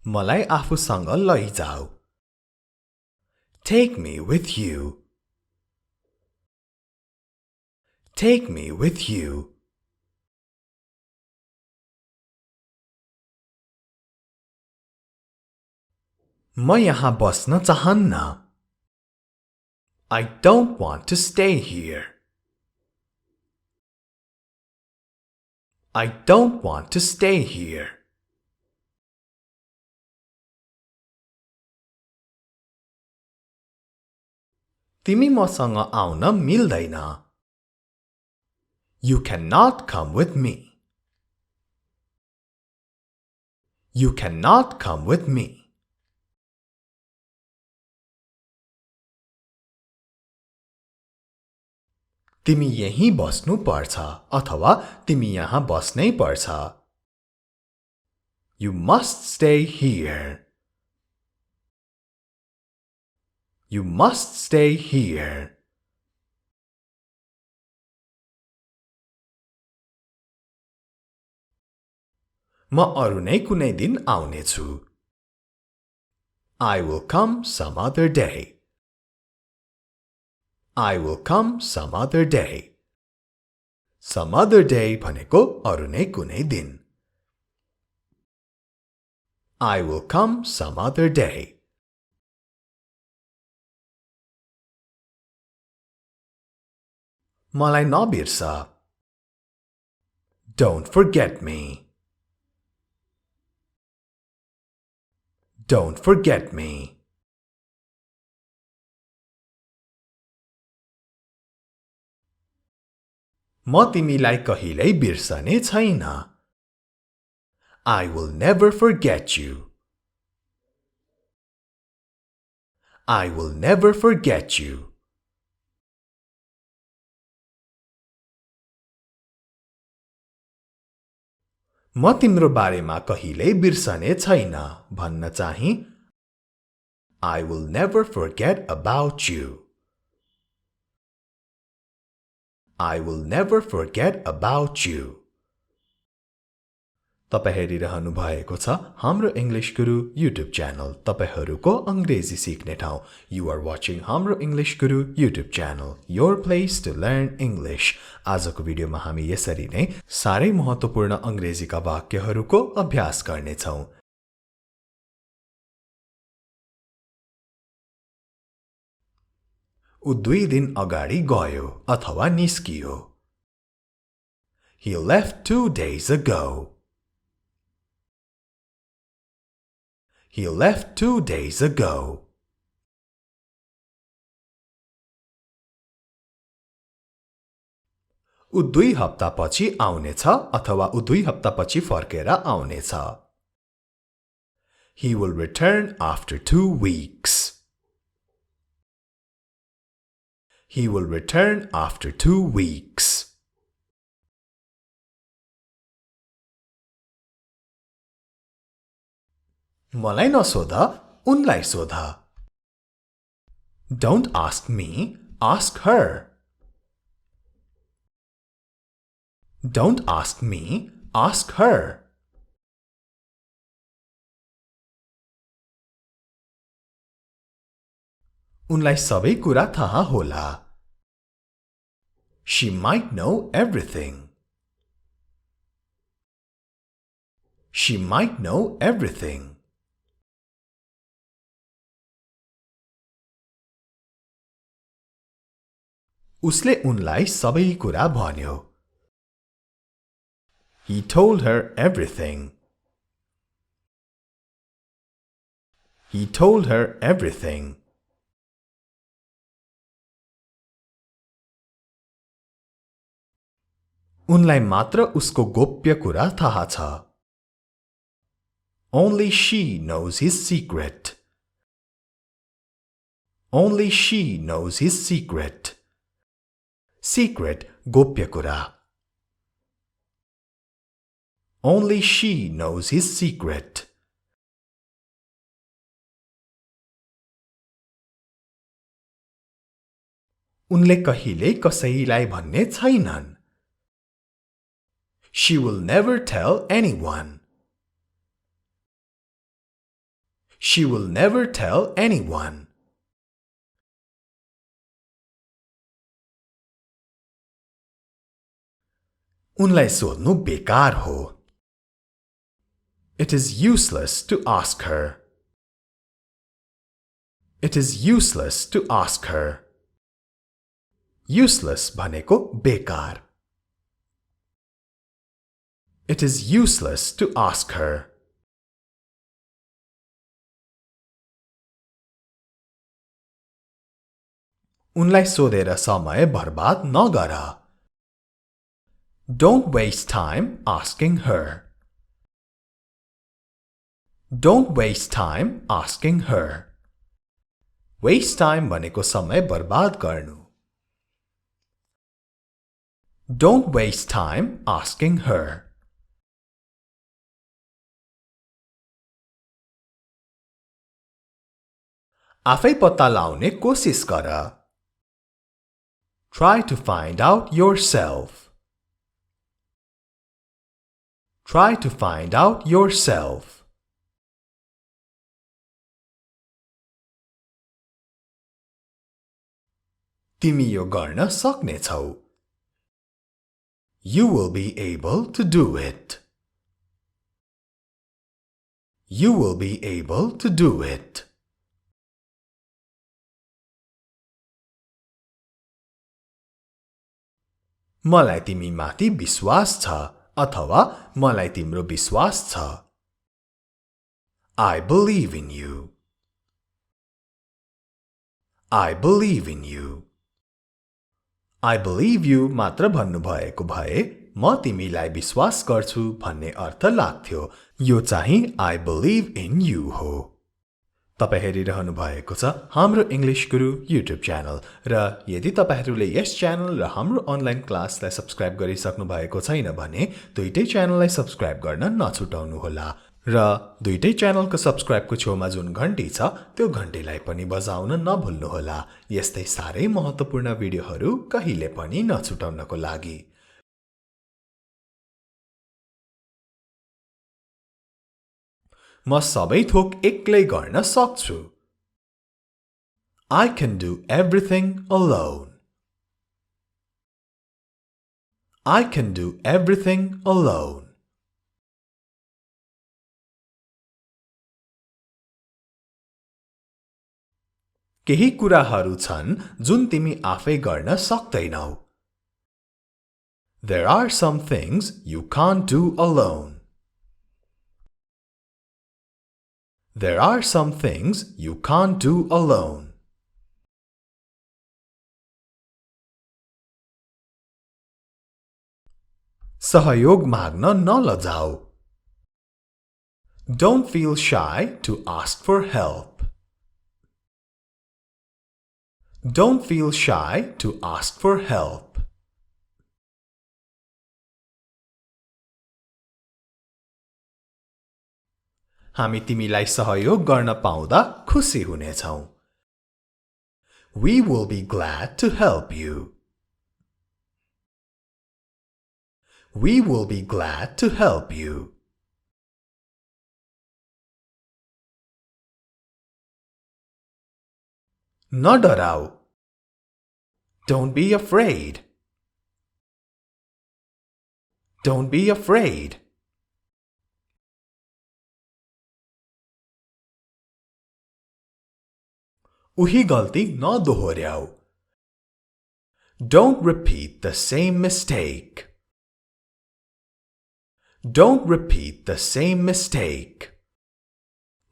मलाई आफूसँग लैजाऊ. Take me with you. Take me with you. म यहाँ बस्न चाहन्न. I don't want to stay here. I don't want to stay here. तिमी मसँग आउन मिल्दैन. You cannot come with me. You cannot come with me. तिमी यही बस्नु पर्छ अथवा तिमी यहाँ बस्नै पर्छ. You must stay here. You must stay here. म अरु नै कुनै दिन आउने छु. I will come some other day. I will come some other day. Some other day भनेको अरु नै कुनै दिन. I will come some other day. मलाई नबिर्स. Don't forget me. Don't forget me. म तिमीलाई कहिल्यै बिर्सने छैन. I will never forget you. I will never forget you. म तिम्रो बारेमा कहिल्यै बिर्सने छैन भन्न चाहिँ I will never forget about you. I will never forget about you. तपाई हेरिरहनु भएको छ हाम्रो इंग्लिश गुरु YouTube च्यानल. तपाईहरुको अंग्रेजी सिक्ने ठाउँ. You are watching Hamro English Guru YouTube channel, your place to learn English. आजको भिडियोमा हामी यसरी नै सारै महत्त्वपूर्ण अंग्रेजीका वाक्यहरुको अभ्यास गर्ने छौं. उ 2 दिन अगाडि गयो अथवा निस्कियो. He left 2 days ago. He left 2 days ago. उ 2 हप्तापछि आउनेछ अथवा उ 2 हप्तापछि फर्केर आउनेछ. He will return after 2 weeks. He will return after 2 weeks. मलाई नसोध, उनलाई सोध. Don't ask me, ask her. Don't ask me, ask her. उनलाई सबै कुरा थाहा होला. She might know everything. She might know everything. उसले उनलाई सबै कुरा भन्यो. He told her everything. He told her everything. उनलाई मात्र उसको गोप्य कुरा थाहा छ. Only she knows his secret. Only she knows his secret. Secret गोप्य कुरा. Only she knows his secret. उनले कहिल्यै कसैलाई भन्ने छैनन्. She will never tell anyone. She will never tell anyone. उनलाई सोध्नु बेकार हो. It is useless to ask her. It is useless to ask her. Useless भनेको बेकार. It is useless to ask her. उनलाई सोधेर समय बर्बाद नगर. Don't waste time asking her. Don't waste time asking her. Waste time भनेको समय बर्बाद गर्नु. Don't waste time asking her. आफै पत्ता लगाउने कोसिस गर. Try to find out yourself. Try to find out yourself. तिमी यो गर्न सक्नेछौ. You will be able to do it. You will be able to do it. मलाई तिमी माथि विश्वास छ अथवा मलाई तिम्रो विश्वास छ. I believe in you. I believe in you. I believe you मात्र भन्नुभएको भए म तिमीलाई विश्वास गर्छु भन्ने अर्थ लाग्थ्यो. यो चाहिँ I believe in you हो. तपाई हेरिरहनु भएको छ हाम्रो इंग्लिश गुरु युट्युब च्यानल र यदि तपाईहरुले यस च्यानल र हाम्रो अनलाइन क्लासलाई सब्स्क्राइब गरिसक्नु भएको छैन भने दुईटै च्यानललाई सब्स्क्राइब गर्न नछुटाउनु होला र दुईटै च्यानलको सब्स्क्राइबको छेउमा जुन घण्टी छ त्यो घण्टीलाई पनि बजाउन नभुल्नु होला. यस्तै सारै महत्त्वपूर्ण भिडियोहरु कहिले पनि नछुटाउनको लागि. म सबै थोक एक्लै गर्न सक्छु. I can do everything alone. I can do everything alone. केही कुराहरू छन् जुन तिमी आफै गर्न सक्दैनौ. There are some things you can't do alone. There are some things you can't do alone. सहयोग माग्न नलजाऊ. Don't feel shy to ask for help. Don't feel shy to ask for help. हामी तिमीलाई सहयोग गर्न पाउँदा खुसी हुनेछौं. We will be glad to help you. We will be glad to help you. नडराऊ. Don't be afraid. Don't be afraid. उही गल्ती नदोहोर्याऊ. Don't repeat the same mistake. Don't repeat the same mistake.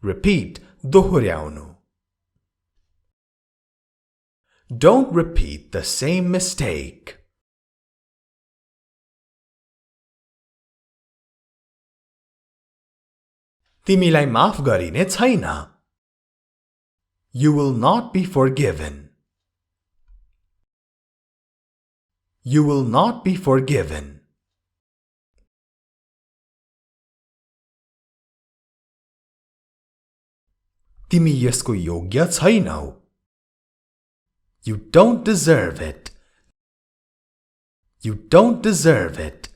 Repeat दोहोर्याउनु. Don't repeat the same mistake. तिमीलाई माफ गरिने छैन. You will not be forgiven. You will not be forgiven. तिमी यसको योग्य छैनौ. You don't deserve it. You don't deserve it.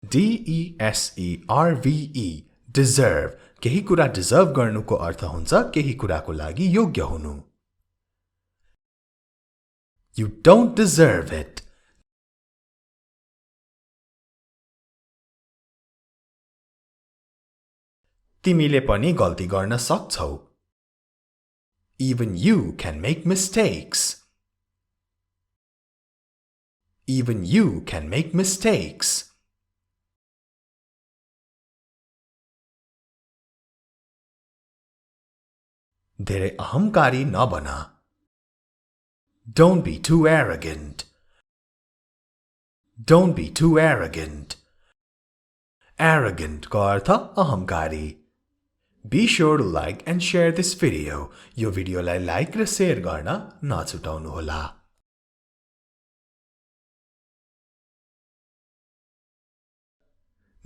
deserve. Deserve केही कुरा डिजर्भ गर्नुको अर्थ हुन्छ केही कुराको लागि योग्य हुनु. You don't deserve it. तिमीले पनि गल्ती गर्न सक्छौ. Even you can make mistakes. Even you can make mistakes. धेरै अहंकारी नबना. Don't be too arrogant. Don't be too arrogant. Arrogant को अर्थ अहंकारी. Be sure to like and share this video. यो भिडियोलाई लाइक र शेयर गर्न नछुटाउनुहोला.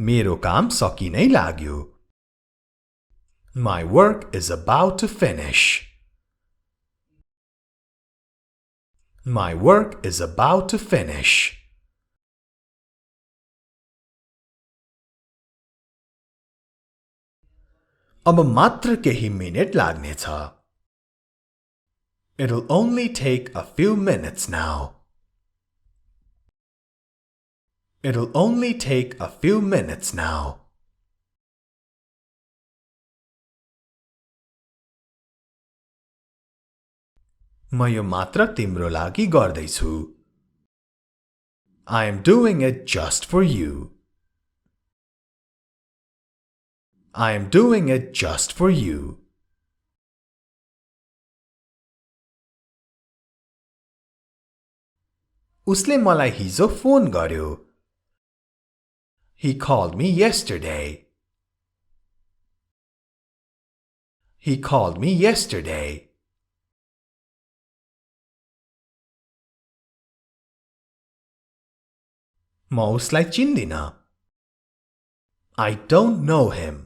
मेरो काम सकिनै लाग्यो. My work is about to finish. My work is about to finish. अब मात्र केही minute लाग्नेछ. It'll only take a few minutes now. It'll only take a few minutes now. म यो मात्र तिम्रो लागि गर्दैछु. I am doing it just for you. I am doing it just for you. उसले मलाई हिजो फोन गर्यो. He called me yesterday. He called me yesterday. म उसलाई चिन्दिन. I don't know him.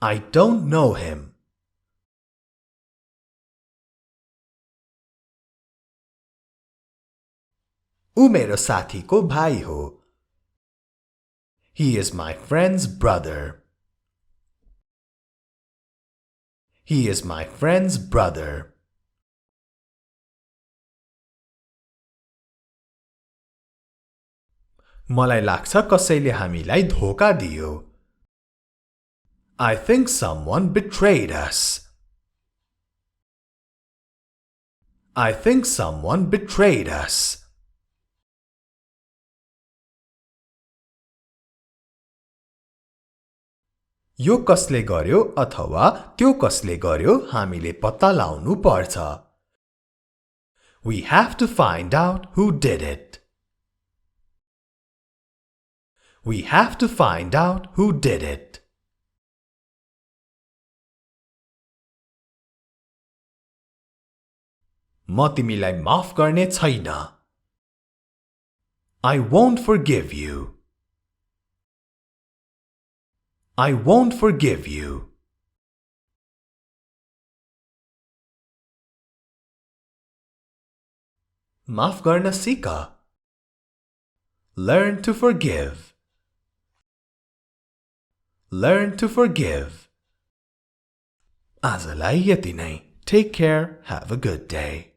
I don't know him. ऊ मेरो साथीको भाइ हो. He is my friend's brother. He is my friend's brother. मलाई लाग्छ कसैले हामीलाई धोका दियो. I think someone betrayed us. I think someone betrayed us. यो कसले गर्यो अथवा त्यो कसले गर्यो हामीले पत्ता लाउनु पर्छ. We have to find out who did it. We have to find out who did it. म तिमीलाई माफ गर्ने छैन. I won't forgive you. I won't forgive you. माफ गर्न सिक. Learn to forgive. Learn to forgive. आजलाई यति नै. Take care. Have a good day.